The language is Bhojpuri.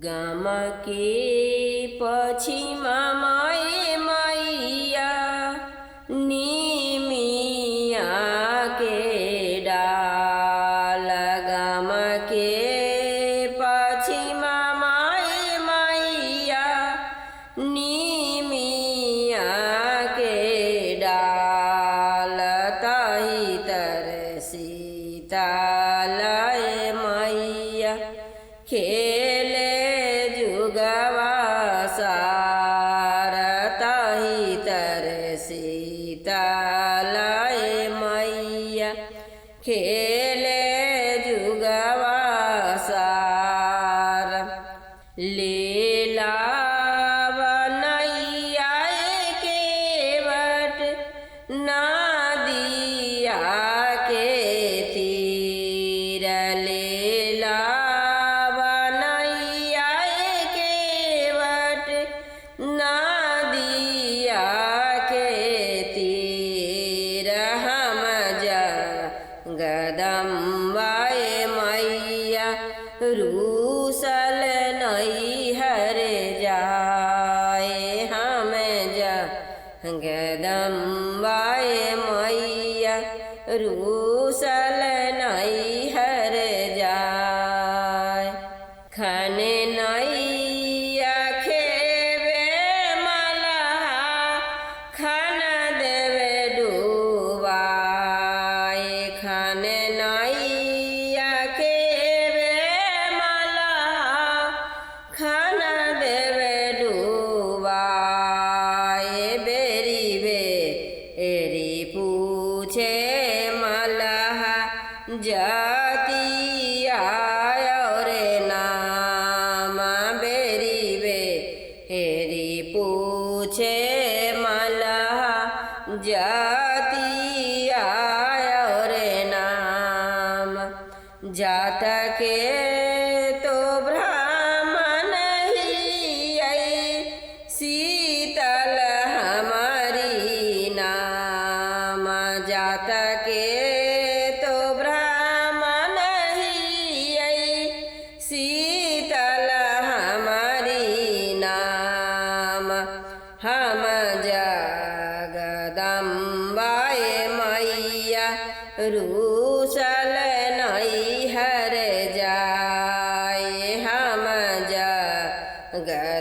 गामा के पछिमा माए मैया निमिया के डाल। गामा के पछिमा माए मैया निमिया के डाल। ताही तर सीतालय मैया खेले जुगवा सार। ताही तर सीतालय मैया खेले जुगवा सार। लीला बनैया के बट नदिया के तीर। लीला बनैया के बट नदिया के तीर। हम जगदम्बाए मैया रूसल नैहर जाए। हम जगदम्बाए मैया रूसल नैहर जाए। खन नैया खेबे मलहा खन देवे डूबाए। खन नैया खेबे मलहा खन देवे डूबाए। बेरी बेरी पूछे मलहा जातिया और नाम। बेरी बेरी पूछे मलहा जातिया और नाम। जात के तो ब्राह्मण ही शीतल हमारी नाम। जात के तो ब्राह्मण ही शीतल हमारी नाम। हम जगदम्बाए मैया रूसल नैहर जाए। हम जगदम्बाए